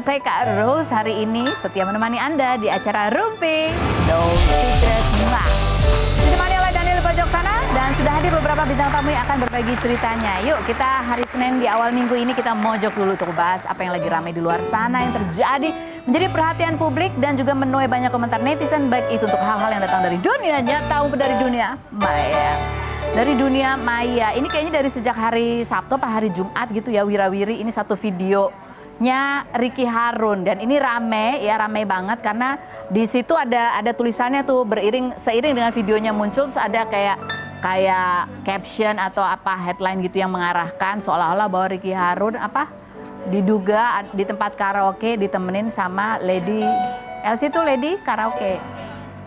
Saya Kak Rose hari ini setia menemani Anda di acara Rumpi No Secret. Ditemani oleh Daniel di pojok sana dan sudah hadir beberapa bintang tamu yang akan berbagi ceritanya. Yuk kita hari Senin di awal minggu ini kita mojok dulu untuk bahas apa yang lagi ramai di luar sana yang terjadi. Menjadi perhatian publik dan juga menuai banyak komentar netizen baik itu untuk hal-hal yang datang dari dunia nyata maupun dari dunia maya. Dari dunia maya, ini kayaknya dari sejak hari Sabtu apa hari Jumat gitu ya, wirawiri ini satu videonya Ricky Harun dan ini rame banget karena di situ ada tulisannya tuh seiring dengan videonya muncul terus ada kayak caption atau apa headline gitu yang mengarahkan seolah-olah bahwa Ricky Harun diduga di tempat karaoke ditemenin sama Lady Elsie tuh Lady karaoke.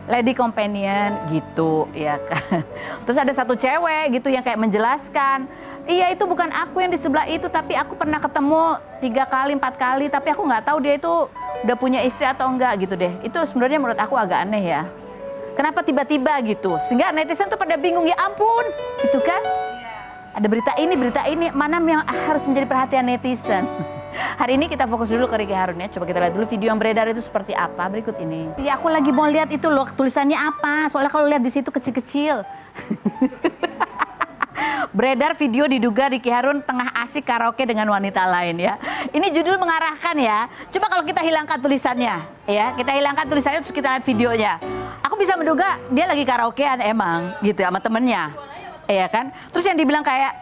Lady companion gitu ya kan. Terus ada satu cewek gitu yang kayak menjelaskan, iya itu bukan aku yang di sebelah itu tapi aku pernah ketemu 3 kali 4 kali tapi aku nggak tahu dia itu udah punya istri atau enggak gitu deh. Itu sebenarnya menurut aku agak aneh ya. Kenapa tiba-tiba gitu? Sehingga netizen tuh pada bingung, ya ampun gitu kan. Ada berita ini, mana yang harus menjadi perhatian netizen? Hari ini kita fokus dulu ke Ricky Harun ya. Coba kita lihat dulu video yang beredar itu seperti apa. Berikut ini. Ya aku lagi mau lihat itu loh tulisannya apa. Soalnya kalau lihat di situ kecil-kecil. Beredar video diduga Ricky Harun tengah asik karaoke dengan wanita lain ya. Ini judul mengarahkan ya. Coba kalau kita hilangkan tulisannya ya. Kita hilangkan tulisannya terus kita lihat videonya. Aku bisa menduga dia lagi karaokean emang gitu ya sama temennya. Iya kan? Terus yang dibilang kayak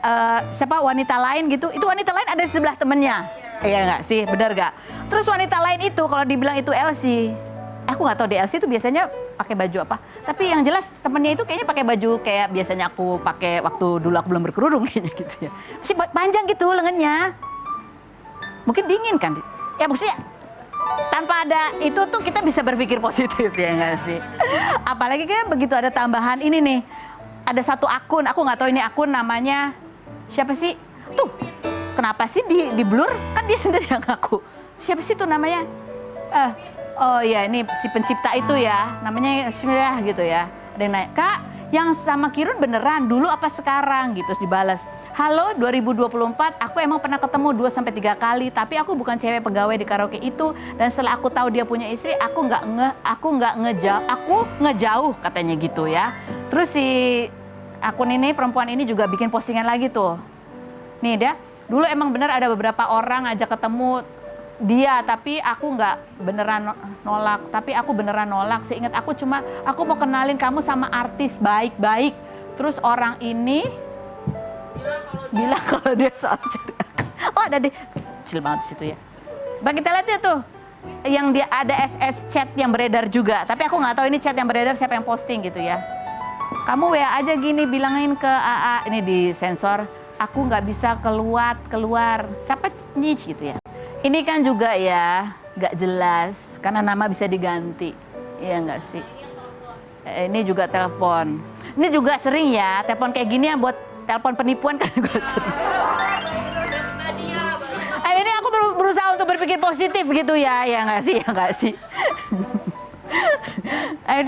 siapa wanita lain gitu. Itu wanita lain ada di sebelah temennya. Iya nggak sih, benar nggak? Terus wanita lain itu kalau dibilang itu Elsie, aku nggak tahu di Elsie itu biasanya pakai baju apa. Tapi yang jelas temennya itu kayaknya pakai baju kayak biasanya aku pakai waktu dulu aku belum berkerudung kayaknya gitu ya. Masih panjang gitu lengannya. Mungkin dingin kan? Ya maksudnya tanpa ada itu tuh kita bisa berpikir positif ya nggak sih? Apalagi kan begitu ada tambahan ini nih. Ada satu akun, aku nggak tahu ini akun namanya siapa sih? Tuh. Kenapa sih di blur? Kan dia sendiri yang ngaku. Siapa sih itu namanya? Oh ya ini si pencipta itu ya. Namanya Bismillah gitu ya. Ada yang nanya, Kak yang sama Kirun beneran dulu apa sekarang? Gitu terus dibalas. Halo 2024 aku emang pernah ketemu 2-3 kali. Tapi aku bukan cewek pegawai di karaoke itu. Dan setelah aku tahu dia punya istri aku ngejauh katanya gitu ya. Terus si akun ini perempuan ini juga bikin postingan lagi tuh. Nih dia. Dulu emang bener ada beberapa orang ngajak ketemu dia, tapi aku nggak beneran nolak. Tapi aku beneran nolak. Seingat aku aku mau kenalin kamu sama artis baik-baik. Terus orang ini bilang kalau dia soal oh ada deh, kecil banget di situ ya. Bang kita lihat ya tuh, yang dia ada SS chat yang beredar juga. Tapi aku nggak tahu ini chat yang beredar siapa yang posting gitu ya. Kamu WA aja gini, bilangin ke AA, ini disensor. Aku nggak bisa keluar, capek nyich gitu ya. Ini kan juga ya nggak jelas, karena nama bisa diganti, iya nggak sih? Ini juga telepon, ini juga sering ya, telepon kayak gini ya buat telepon penipuan kan juga sering. Ini aku berusaha untuk berpikir positif gitu ya, ya nggak sih, ya nggak sih?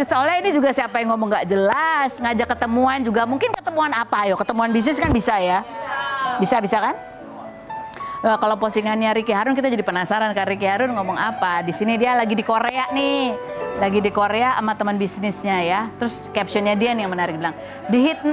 Soalnya ini juga siapa yang ngomong nggak jelas, ngajak ketemuan juga, mungkin ketemuan apa? Ayo ketemuan bisnis kan bisa ya, bisa kan? Nah, kalau postingannya Ricky Harun kita jadi penasaran kan Ricky Harun ngomong apa? Di sini dia lagi di Korea nih, lagi di Korea sama teman bisnisnya ya. Terus captionnya dia nih yang menarik bilang,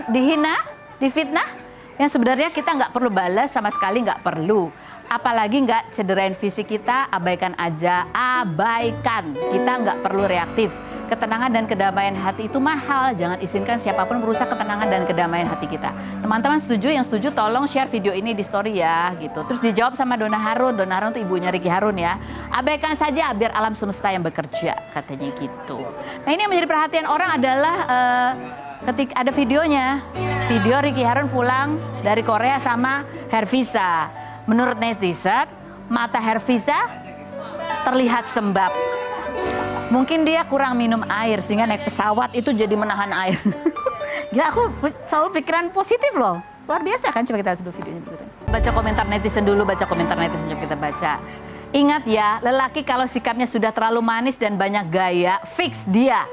dihina, difitnah, yang sebenarnya kita nggak perlu balas sama sekali nggak perlu. Apalagi nggak cederain fisik kita, abaikan aja, abaikan. Kita nggak perlu reaktif. Ketenangan dan kedamaian hati itu mahal. Jangan izinkan siapapun merusak ketenangan dan kedamaian hati kita. Teman-teman setuju? Yang setuju tolong share video ini di story ya gitu. Terus dijawab sama Donna Harun. Donna Harun itu ibunya Ricky Harun ya. Abaikan saja biar alam semesta yang bekerja katanya gitu. Nah ini yang menjadi perhatian orang adalah ketika ada videonya. Video Ricky Harun pulang dari Korea sama Hervisa. Menurut netizen, mata Hervisa terlihat sembab. Mungkin dia kurang minum air sehingga naik pesawat itu jadi menahan air. Gila, aku selalu pikiran positif loh. Luar biasa kan? Coba kita lihat dulu videonya berikutnya. Baca komentar netizen dulu, coba kita baca. Ingat ya, lelaki kalau sikapnya sudah terlalu manis dan banyak gaya, fix dia.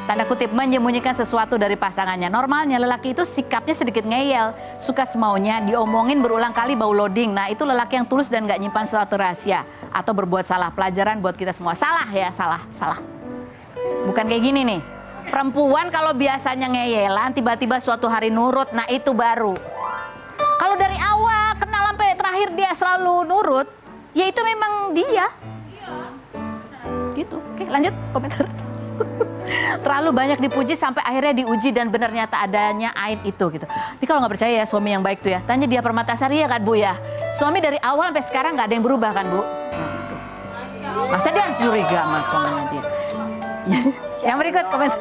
tanda kutip menyembunyikan sesuatu dari pasangannya. Normalnya lelaki itu sikapnya sedikit ngeyel, suka semaunya, diomongin berulang kali bau loading. Nah itu lelaki yang tulus dan gak nyimpan sesuatu rahasia atau berbuat salah. Pelajaran buat kita semua. Salah ya, salah. Bukan kayak gini nih. Perempuan kalau biasanya ngeyelan, tiba-tiba suatu hari nurut, nah itu baru. Kalau dari awal kenal sampai terakhir dia selalu nurut, ya itu memang dia. Gitu. Oke, lanjut komentar. Terlalu banyak dipuji sampai akhirnya diuji dan benar nyata adanya aib itu gitu. Ini kalau nggak percaya ya suami yang baik tuh ya, tanya Dia Permatasari ya kan Bu ya. Suami dari awal sampai sekarang nggak ada yang berubah kan Bu? Masa dia harus curiga sama suaminya dia? Yang berikut komentar.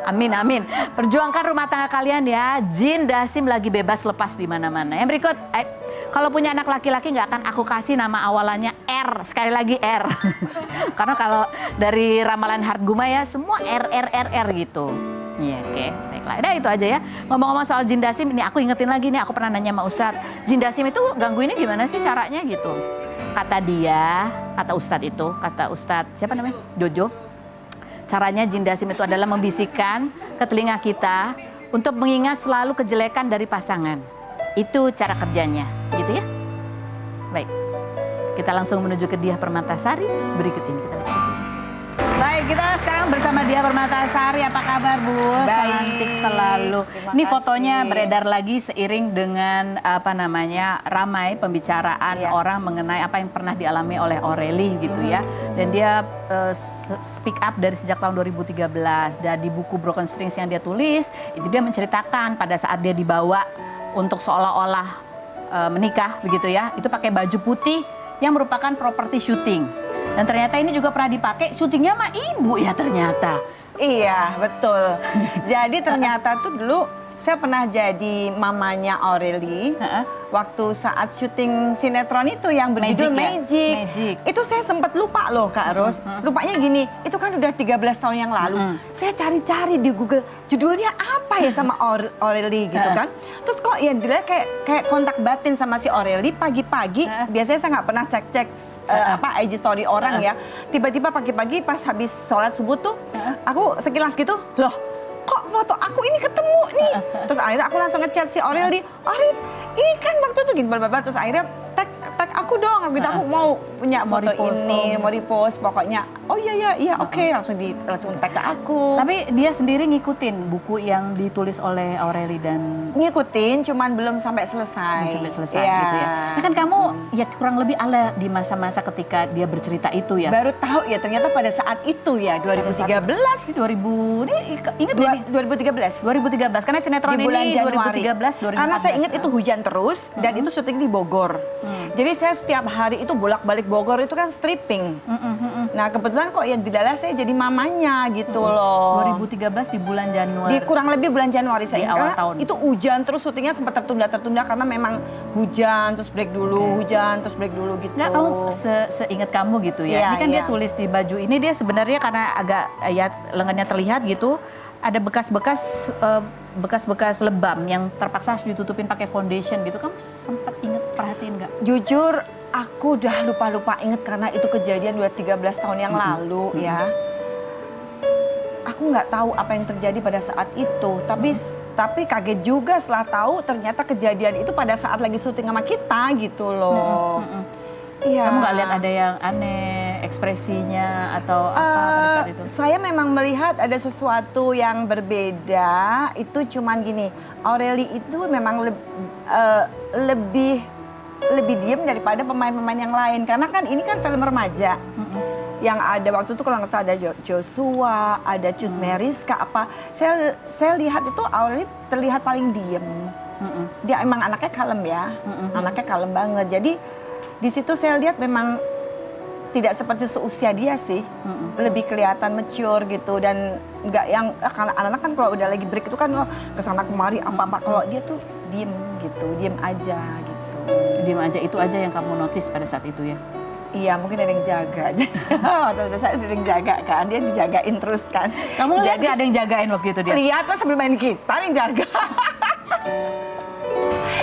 Amin. Perjuangkan rumah tangga kalian ya. Jin Dasim lagi bebas lepas di mana-mana. Yang berikut, kalau punya anak laki-laki nggak akan aku kasih nama awalannya R. Sekali lagi R. Karena kalau dari ramalan Hartguma ya semua R gitu. Iya, oke. Baiklah. Udah itu aja ya. Ngomong-ngomong soal Jin Dasim, ini aku ingetin lagi nih. Aku pernah nanya sama Ustadz. Jin Dasim itu gangguinnya gimana sih caranya gitu? Kata Ustadz siapa namanya? Jojo. Caranya Jin Dasim itu adalah membisikkan ke telinga kita untuk mengingat selalu kejelekan dari pasangan. Itu cara kerjanya, gitu ya. Baik, kita langsung menuju ke Dia Permatasari berikut ini. Kita lihat. Baik, kita sekarang bersama Dia Permatasari. Apa kabar Bu? Baik. Cantik selalu. Ini fotonya beredar lagi seiring dengan ramai pembicaraan orang mengenai apa yang pernah dialami oleh Aureli gitu ya. Dan dia speak up dari sejak tahun 2013 dan di buku Broken Strings yang dia tulis itu dia menceritakan pada saat dia dibawa untuk seolah-olah menikah begitu ya, itu pakai baju putih yang merupakan properti syuting. Dan ternyata ini juga pernah dipakai syutingnya sama ibu ya ternyata. Iya, betul. Jadi ternyata tuh dulu saya pernah jadi mamanya Aureli. Waktu saat syuting sinetron itu yang berjudul Magic. Itu saya sempat lupa loh Kak Ros. Lupanya gini, itu kan udah 13 tahun yang lalu. Saya cari-cari di Google, judulnya apa ya sama Aureli gitu kan. Terus kok ya dilihat kayak kontak batin sama si Aureli pagi-pagi. Biasanya saya nggak pernah cek-cek IG story orang ya. Tiba-tiba pagi-pagi pas habis sholat subuh tuh, aku sekilas gitu, loh kok foto aku ini ketemu nih. Terus akhirnya aku langsung ngechat si Aureli, Aureli ini kan waktu itu gini, terus akhirnya tag aku dong, aku mau punya foto ini, mau repost pokoknya. Oh iya, oke, langsung tag ke aku. Tapi dia sendiri ngikutin buku yang ditulis oleh Aureli dan ngikutin, cuman belum sampai selesai. Gitu ya. Kan kamu ya kurang lebih ala di masa-masa ketika dia bercerita itu ya. Baru tahu ya ternyata pada saat itu ya 2013. 2000 ini ingat 2013 karena sinetron di bulan ini Januari. 2013 2014. Karena saya ingat itu hujan terus dan itu syuting di Bogor. Jadi saya setiap hari itu bolak-balik Bogor itu kan stripping. Nah kebetulan kok ya dilala saya jadi mamanya gitu loh. 2013 di bulan Januari. Di kurang lebih bulan Januari saya di awal tahun. Itu hujan terus syutingnya sempat tertunda karena memang hujan terus break dulu, hujan terus break dulu gitu. Nggak, kamu seingat kamu gitu ya. Ini kan dia tulis di baju ini dia sebenarnya karena agak ya lengannya terlihat gitu. Ada bekas-bekas lebam yang terpaksa harus ditutupin pakai foundation gitu. Kamu sempat perhatiin nggak? Jujur, aku udah lupa inget karena itu kejadian 13 tahun yang lalu ya. Aku nggak tahu apa yang terjadi pada saat itu. Tapi kaget juga setelah tahu ternyata kejadian itu pada saat lagi syuting sama kita gitu loh. Iya. Kamu nggak lihat ada yang aneh ekspresinya atau apa pada saat itu? Saya memang melihat ada sesuatu yang berbeda. Itu cuman gini, Aureli itu memang lebih diem daripada pemain-pemain yang lain. Karena kan ini kan film remaja. Yang ada waktu itu kalau nggak salah ada Joshua, ada Cut Meriska apa. Saya lihat itu Aureli terlihat paling diem. Dia emang anaknya kalem ya, anaknya kalem banget. Jadi di situ saya lihat memang tidak seperti seusia dia sih, lebih kelihatan mature gitu dan nggak yang anak-anak kan kalau udah lagi break itu kan kesana kemari apa-apa, kalau dia tuh diem gitu, diem aja gitu. Diem aja, itu aja yang kamu notice pada saat itu ya? Iya, mungkin ada yang jaga. Waktu saya ada yang jaga kan, dia dijagain terus kan. Kamu lihat ada yang jagain waktu itu dia? Lihat lah sambil main gitar yang jaga.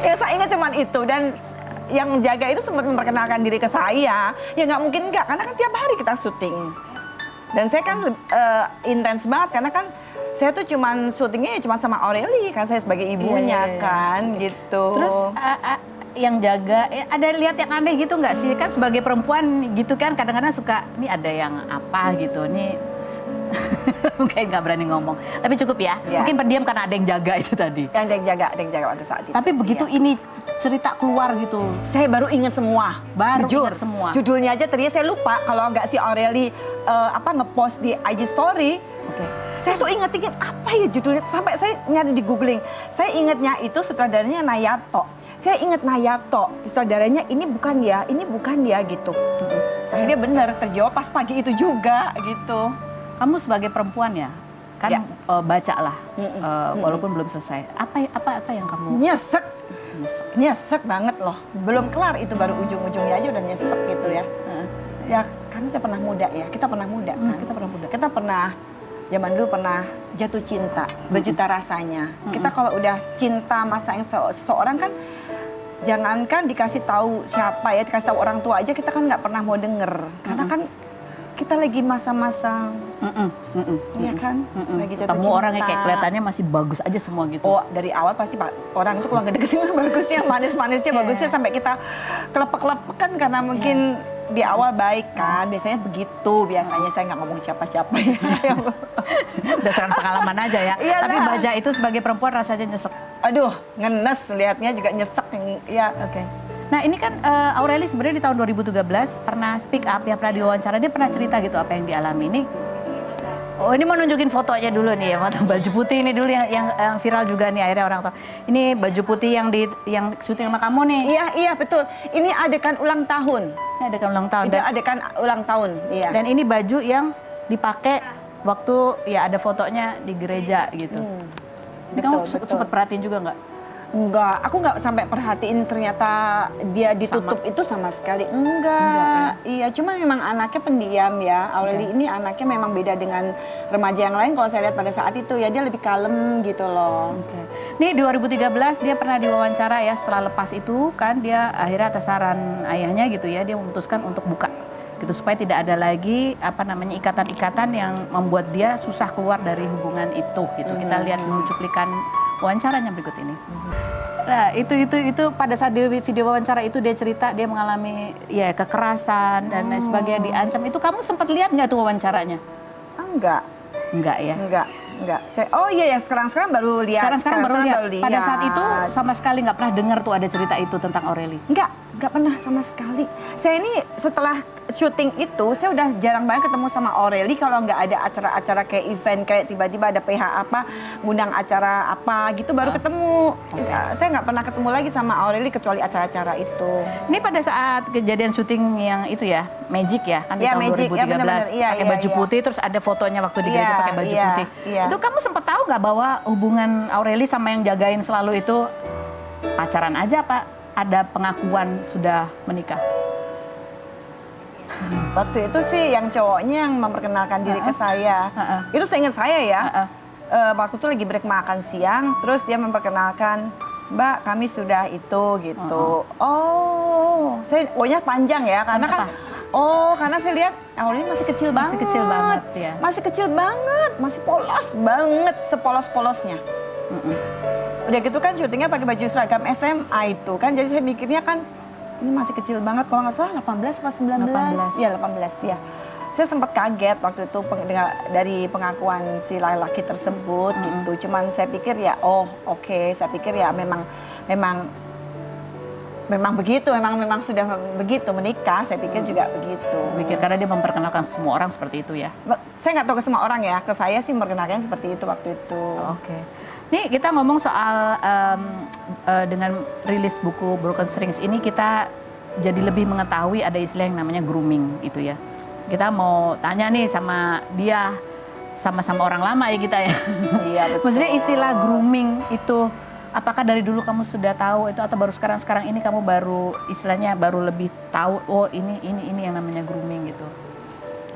Ya saya ingat cuman itu dan yang jaga itu sempat memperkenalkan diri ke saya. Ya nggak mungkin nggak, karena kan tiap hari kita syuting. Dan saya kan intens banget karena kan saya tuh cuman syutingnya cuma sama Aureli kan, saya sebagai ibunya kan gitu. Terus yang jaga, ada lihat yang aneh gitu nggak sih? Kan sebagai perempuan gitu kan kadang-kadang suka, ini ada yang apa gitu, nih kayak nggak berani ngomong. Tapi cukup ya, mungkin pendiam karena ada yang jaga itu tadi. Ada yang jaga pada saat itu. Tapi begitu ini cerita keluar gitu, saya baru ingat semua, ingat semua. Judulnya aja tadinya saya lupa, kalau nggak si Aureli ngepost di IG story. Saya tuh ingat apa ya judulnya, sampai saya nyari di googling. Saya ingatnya itu sutradaranya Nayato. Saya ingat Nayato, sutradaranya ini bukan ya gitu. Akhirnya benar terjawab pas pagi itu juga gitu. Kamu sebagai perempuan ya, kan baca lah, walaupun belum selesai. Apa yang kamu Nyesek banget loh. Belum kelar itu baru ujung-ujungnya aja udah nyesek gitu ya. Ya karena saya pernah muda ya, kita pernah muda kan. Kita pernah zaman dulu pernah jatuh cinta, berjuta rasanya. Kita kalau udah cinta masa yang seseorang kan, jangankan dikasih tahu siapa ya, dikasih tahu orang tua aja kita kan nggak pernah mau denger. Karena kan kita lagi masa-masa, iya kan, lagi jatuh cinta. Orangnya kayak kelihatannya masih bagus aja semua gitu. Oh dari awal pasti orang itu kalau ngedeketin bagusnya, manis-manisnya bagusnya sampai kita kelepek-kelepekan karena mungkin di awal baik kan, biasanya begitu. Biasanya saya nggak ngomong siapa-siapa ya. Berdasarkan pengalaman aja ya. Iyalah. Tapi Baja itu sebagai perempuan rasanya nyesek. Aduh, ngenes lihatnya juga nyesek ya. Oke. Nah ini kan Aureli sebenarnya di tahun 2013 pernah speak up ya, pernah diwawancara, dia pernah cerita gitu apa yang dialami ini. Oh ini mau nunjukin foto aja dulu nih ya, foto baju putih ini dulu yang viral juga nih akhirnya orang tahu. Ini baju putih yang syuting sama kamu nih. Iya betul. Ini adegan ulang tahun. Ini adegan ulang tahun. Itu adegan ulang tahun. Iya. Dan ini baju yang dipakai waktu ya ada fotonya di gereja gitu. Ini kamu sempat perhatiin juga nggak? Enggak, aku nggak sampai perhatiin ternyata dia ditutup itu sama sekali. Enggak. Iya, cuma memang anaknya pendiam ya. Aureli ini anaknya memang beda dengan remaja yang lain. Kalau saya lihat pada saat itu ya dia lebih kalem gitu loh. Nih 2013 dia pernah diwawancara ya, setelah lepas itu kan dia akhirnya atas saran ayahnya gitu ya, dia memutuskan untuk buka gitu supaya tidak ada lagi ikatan-ikatan yang membuat dia susah keluar dari hubungan itu gitu. Kita lihat dulu cuplikan wawancaranya berikut ini. Nah, itu pada saat di video wawancara itu dia cerita dia mengalami ya kekerasan dan lain sebagainya, diancam. Itu kamu sempat lihat nggak tuh wawancaranya? Enggak. Enggak ya? Enggak. Oh iya yang sekarang baru lihat. Sekarang baru lihat. Pada saat itu sama sekali nggak pernah dengar tuh ada cerita itu tentang Aureli? Nggak pernah sama sekali. Saya ini setelah syuting itu, saya udah jarang banget ketemu sama Aureli kalau nggak ada acara-acara kayak event, kayak tiba-tiba ada PH apa, ngundang acara apa gitu baru ketemu. Saya nggak pernah ketemu lagi sama Aureli kecuali acara-acara itu. Ini pada saat kejadian syuting yang itu ya, Magic ya, kan di tahun Magic, 2013, pakai baju putih, terus ada fotonya waktu di gereja pakai baju putih. Itu kamu sempat tahu nggak bahwa hubungan Aureli sama yang jagain selalu itu pacaran aja, Pak? Ada pengakuan sudah menikah? Waktu itu sih yang cowoknya yang memperkenalkan diri ke saya. Itu seingat saya ya. Waktu itu lagi break makan siang, terus dia memperkenalkan, Mbak kami sudah itu gitu. Oh, saya pokoknya panjang ya karena kan. Oh, karena saya lihat Aureli masih kecil banget. Masih kecil banget ya. Masih kecil banget, masih polos banget, sepolos-polosnya. Udah gitu kan syutingnya pakai baju seragam SMA itu kan, jadi saya mikirnya kan ini masih kecil banget, kalau nggak salah 18 atau 19. Iya 18 ya. Saya sempat kaget waktu itu dari pengakuan si laki-laki tersebut gitu. Cuman saya pikir ya oke. Saya pikir ya memang begitu, memang sudah begitu menikah, saya pikir juga begitu. Pikir karena dia memperkenalkan semua orang seperti itu ya? Saya nggak tahu ke semua orang ya, ke saya sih memperkenalkan seperti itu waktu itu. Oke. Nih kita ngomong soal dengan rilis buku Broken Strings ini kita jadi lebih mengetahui ada istilah yang namanya grooming gitu ya. Kita mau tanya nih sama dia, sama-sama orang lama ya kita ya. Iya betul. Maksudnya istilah grooming itu apakah dari dulu kamu sudah tahu itu atau baru sekarang ini kamu baru istilahnya baru lebih tahu ini yang namanya grooming gitu?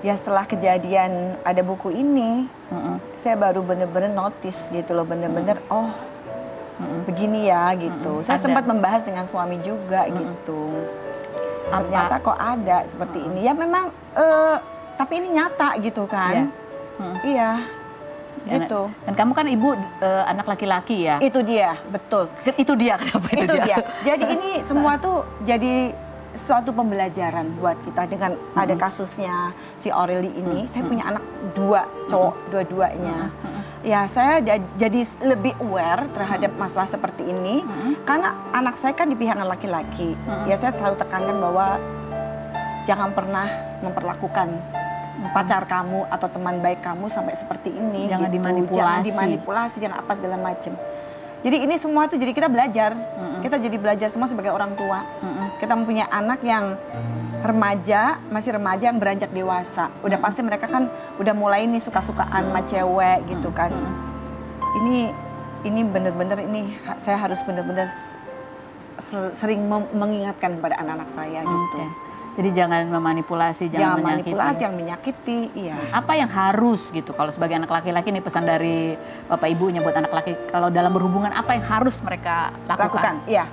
Ya setelah kejadian ada buku ini, saya baru bener-bener notice gitu loh, bener-bener begini ya gitu. Saya sempat membahas dengan suami juga gitu. Ternyata kok ada seperti ini. Ya memang, tapi ini nyata gitu kan. Iya. gitu. Dan kamu kan ibu anak laki-laki ya? Itu dia, betul. Itu dia, kenapa itu dia? Jadi ini semua tuh jadi suatu pembelajaran buat kita dengan ada kasusnya si Aureli ini. Saya punya anak 2 cowok, dua-duanya. Ya saya jadi lebih aware terhadap masalah seperti ini karena anak saya kan di pihak laki-laki. Ya saya selalu tekankan bahwa jangan pernah memperlakukan pacar kamu atau teman baik kamu sampai seperti ini. Jangan gitu. dimanipulasi. Jangan dimanipulasi, jangan apa segala macam. Jadi ini semua tuh jadi kita belajar. Kita jadi belajar semua sebagai orang tua. Kita mempunyai anak yang remaja, masih remaja yang beranjak dewasa. Udah pasti mereka kan udah mulai nih suka-sukaan sama cewek gitu kan. Ini bener-bener ini saya harus bener-bener sering mengingatkan pada anak-anak saya gitu. Jadi jangan memanipulasi, jangan menyakiti. Manipulasi, jangan menyakiti, iya. Apa yang harus gitu kalau sebagai anak laki-laki nih pesan dari bapak ibunya buat anak laki kalau dalam berhubungan apa yang harus mereka lakukan? Iya.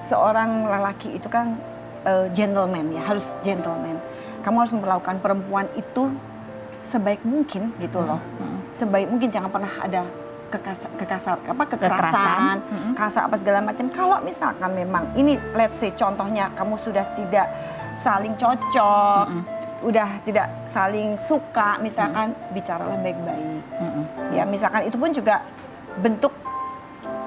Seorang lelaki itu kan gentleman ya, harus gentleman. Kamu harus memperlakukan perempuan itu sebaik mungkin gitu loh. Sebaik mungkin, jangan pernah ada kekerasan, kasar apa segala macam. Kalau misalkan memang ini let's say contohnya kamu sudah tidak saling cocok, udah tidak saling suka, misalkan bicaralah baik-baik. Ya misalkan itu pun juga bentuk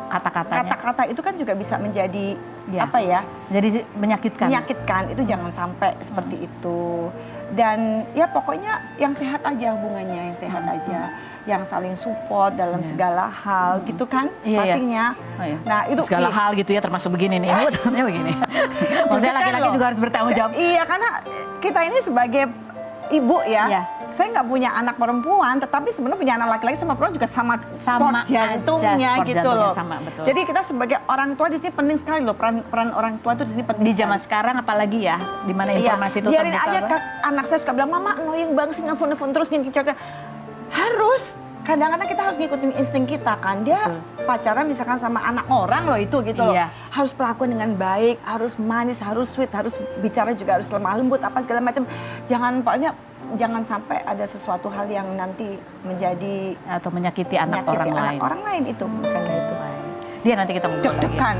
kata-kata itu kan juga bisa menjadi apa ya? Jadi menyakitkan. Menyakitkan itu jangan sampai seperti itu. Dan ya pokoknya yang sehat aja hubungannya, yang sehat aja, yang saling support dalam segala hal gitu kan pastinya. Nah itu segala hal gitu ya termasuk begini nih, ibu begini. Maksudnya laki-laki juga harus bertanggung jawab. Iya karena kita ini sebagai ibu ya. Saya nggak punya anak perempuan, tetapi sebenarnya punya anak laki-laki sama perempuan juga sama sport jantungnya gitu loh. Betul. Jadi kita sebagai orang tua di sini penting sekali loh, peran orang tua itu di sini penting. Di zaman sekarang apalagi ya, di mana informasi itu biarin terbuka. aja anak saya suka bilang, mama annoying banget sih nelfon terus ngikutin cewek. Harus. Kadang-kadang kita harus ngikutin insting kita kan. Dia pacaran misalkan sama anak orang loh itu gitu loh. Harus perlakuan dengan baik, harus manis, harus sweet, harus bicara juga harus lemah lembut apa segala macam. Jangan sampai ada sesuatu hal yang nanti menjadi atau menyakiti anak orang lain. Orang lain itu makanya itu. Dia nanti kita ngobrol lagi. Deg-degan.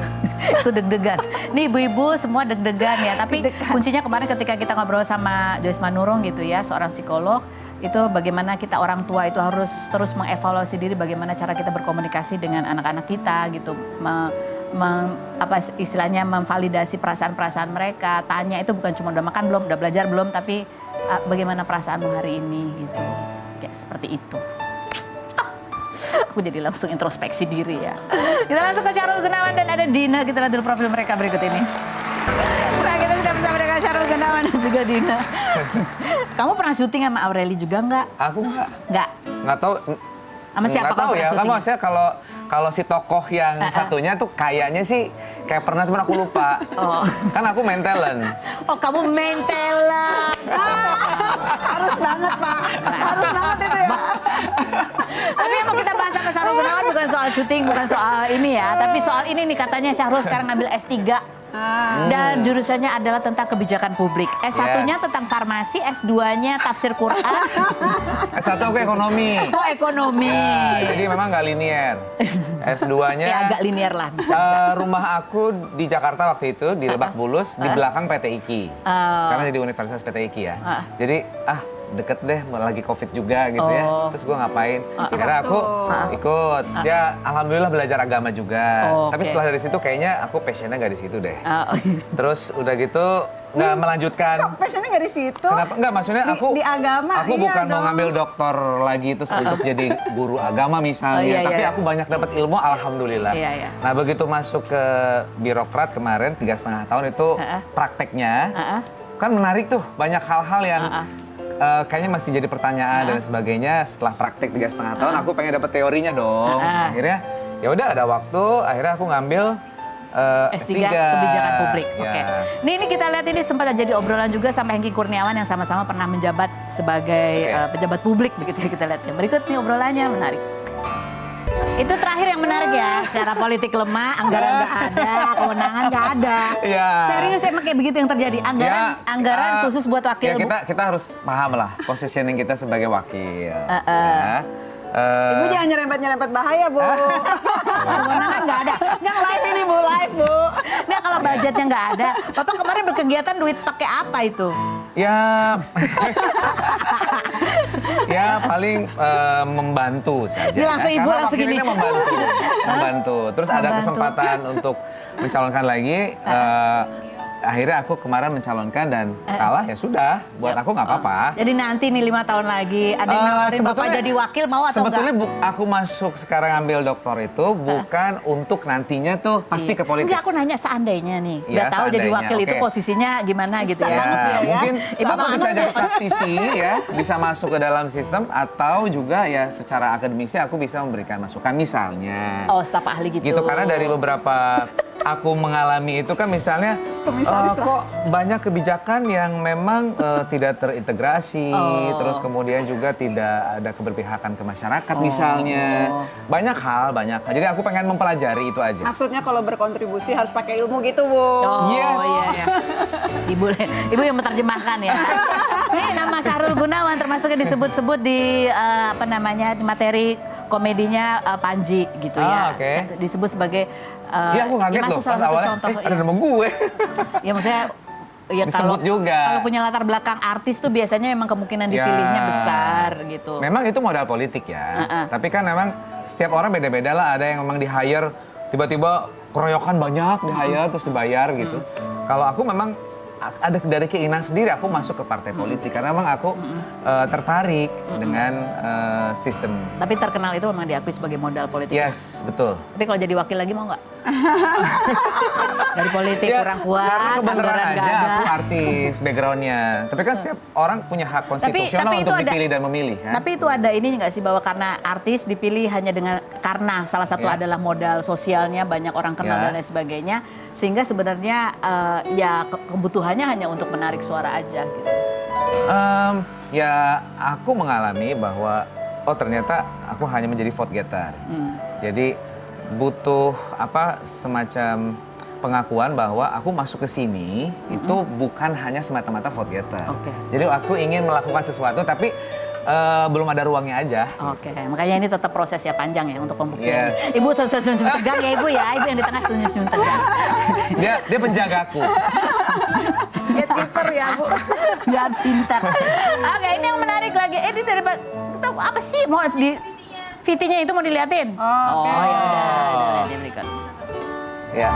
Itu deg-degan. Nih ibu-ibu semua deg-degan ya. Tapi kuncinya kemarin ketika kita ngobrol sama Joyce Manurung gitu ya, seorang psikolog, itu bagaimana kita orang tua itu harus terus mengevaluasi diri bagaimana cara kita berkomunikasi dengan anak-anak kita gitu. Apa istilahnya memvalidasi perasaan-perasaan mereka. Tanya itu bukan cuma udah makan belum, udah belajar belum, tapi bagaimana perasaanmu hari ini gitu. Kayak seperti itu. Aku jadi langsung introspeksi diri ya. Kita langsung ke Syahrul Gunawan dan ada Dina. Kita lihat dulu profil mereka berikut ini. Nah, kita sudah bersama dengan Syahrul Gunawan dan juga Dina. Kamu pernah syuting sama Aureli juga nggak? Aku nggak. Nggak? Nggak tahu. Sama siapa nggak tahu kamu ya. pernah Kamu saya kalau si tokoh yang satunya tuh kayaknya sih kayak pernah cuman aku lupa. Kan aku main talent. Oh, kamu main talent. Harus banget Pak. Harus banget itu ya. Tapi yang mau kita bahas sama Syahrul Gunawan bukan soal syuting, bukan soal ini ya. Tapi soal ini nih katanya Syahrul sekarang ngambil S3. Dan jurusannya adalah tentang kebijakan publik. S1-nya tentang farmasi, S2-nya tafsir Quran. S1 aku ekonomi. Oh, ekonomi. Jadi memang nggak linear. S2-nya ya agak linear lah. Bisa. Rumah aku di Jakarta waktu itu, di Lebak Bulus, di belakang PT IKI. Sekarang jadi Universitas PT IKI ya. Jadi deket deh, lagi COVID juga gitu ya. Terus gue ngapain? Akhirnya aku ikut. Ya alhamdulillah belajar agama juga. Tapi setelah dari situ kayaknya aku passionnya nggak di situ deh. Terus udah gitu nggak melanjutkan. Kok passionnya nggak di situ? Kenapa? Nggak, maksudnya aku di agama. Aku bukan mau ngambil doktor lagi terus untuk jadi guru agama misalnya. Tapi aku banyak dapat ilmu, alhamdulillah. Nah begitu masuk ke birokrat kemarin 3,5 tahun itu prakteknya kan menarik tuh, banyak hal-hal yang kayaknya masih jadi pertanyaan dan sebagainya. Setelah praktek 3,5 tahun aku pengen dapat teorinya dong. Akhirnya ya udah ada waktu, akhirnya aku ngambil S3 kebijakan publik. Oke. Ini kita lihat ini sempat jadi obrolan juga sama Hengki Kurniawan yang sama-sama pernah menjabat sebagai pejabat publik begitu ya, kita lihat. Berikut nih obrolannya menarik. Itu terakhir yang menarik ya, secara politik lemah, anggaran nggak ada, kewenangan nggak ada. Serius emang kayak begitu yang terjadi, anggaran khusus buat wakil. Ya kita harus paham lah positioning kita sebagai wakil. Ibu jangan nyerempet-nyerempet bahaya, Bu. Kemenangan nggak ada. Yang live ini, Bu, live, Bu. Nah, kalau budgetnya nggak ada, Bapak kemarin berkegiatan duit pakai apa itu? Ya, ya paling membantu saja. Ini langsung ibu Karena langsung wakil gini. ini membantu. Terus ada Membantu. kesempatan untuk mencalonkan lagi. Akhirnya aku kemarin mencalonkan dan kalah ya sudah. Buat aku nggak apa-apa. Jadi nanti nih 5 tahun lagi ada yang nawarin Bapak Sebetulnya- jadi wakil mau atau Sebetulnya enggak? aku masuk sekarang ambil doktor itu bukan untuk nantinya tuh pasti ke politik. Enggak, aku nanya seandainya nih. Iya, Udah tahu jadi seandainya, wakil itu oke. posisinya gimana gitu Ya, ya. mungkin Ibu aku mau bisa nggak? jadi praktisi ya, bisa masuk ke dalam sistem atau juga ya secara akademisnya aku bisa memberikan masukan misalnya. Oh, staf ahli gitu. Gitu karena dari beberapa aku mengalami itu kan misalnya kok banyak kebijakan yang memang tidak terintegrasi, terus kemudian juga tidak ada keberpihakan ke masyarakat misalnya. Banyak hal. Jadi aku pengen mempelajari itu aja. Maksudnya kalau berkontribusi harus pakai ilmu gitu, Bu. Oh, Yes. iya. Ibu yang menerjemahkan ya. Ini nama Sahrul Gunawan termasuk yang disebut-sebut di apa namanya di materi komedinya Panji gitu ya. Oke. Disebut sebagai Iya aku kaget loh pas awalnya, ada nama gue. Ya maksudnya ya Disebut juga. Kalau punya latar belakang artis tuh biasanya memang kemungkinan Ya. dipilihnya besar gitu. Memang itu modal politik ya. Tapi kan memang setiap orang beda-beda lah. Ada yang memang di-hire tiba-tiba keroyokan banyak di-hire terus dibayar gitu. Kalau aku memang ada dari keinginan sendiri aku masuk ke partai politik karena memang aku tertarik dengan sistem. Tapi terkenal itu memang diakui sebagai modal politik. Yes, betul. Tapi kalau jadi wakil lagi mau nggak? Dari politik Ya, kurang kuat, karena kebenaran anggaran nggak aja ada. aku artis backgroundnya. Tapi kan setiap orang punya hak konstitusional tapi itu untuk ada- dipilih dan memilih kan. Tapi itu ada ini nggak sih bahwa karena artis dipilih hanya dengan karena salah satu Ya. adalah modal sosialnya banyak orang kenal Ya. dan lain sebagainya sehingga sebenarnya ya kebutuhannya hanya untuk menarik suara aja gitu. Ya aku mengalami bahwa ternyata aku hanya menjadi vote getter. Jadi butuh semacam pengakuan bahwa aku masuk ke sini itu bukan hanya semata-mata vote getter. Oke. Jadi aku ingin melakukan sesuatu tapi belum ada ruangnya aja. Oke, makanya ini tetap proses ya panjang ya untuk pembuktian. Yes. Ibu senyum tegang ya ibu ya, ibu yang di tengah senyum tegang. Dia penjagaku. Gatekeeper ya, Bu. Ya pintar. Oke, ini yang menarik lagi. Ini dari tahu apa sih mau di VT-nya itu mau diliatin? Oke. Oh ya udah, lihat berikut. Ya.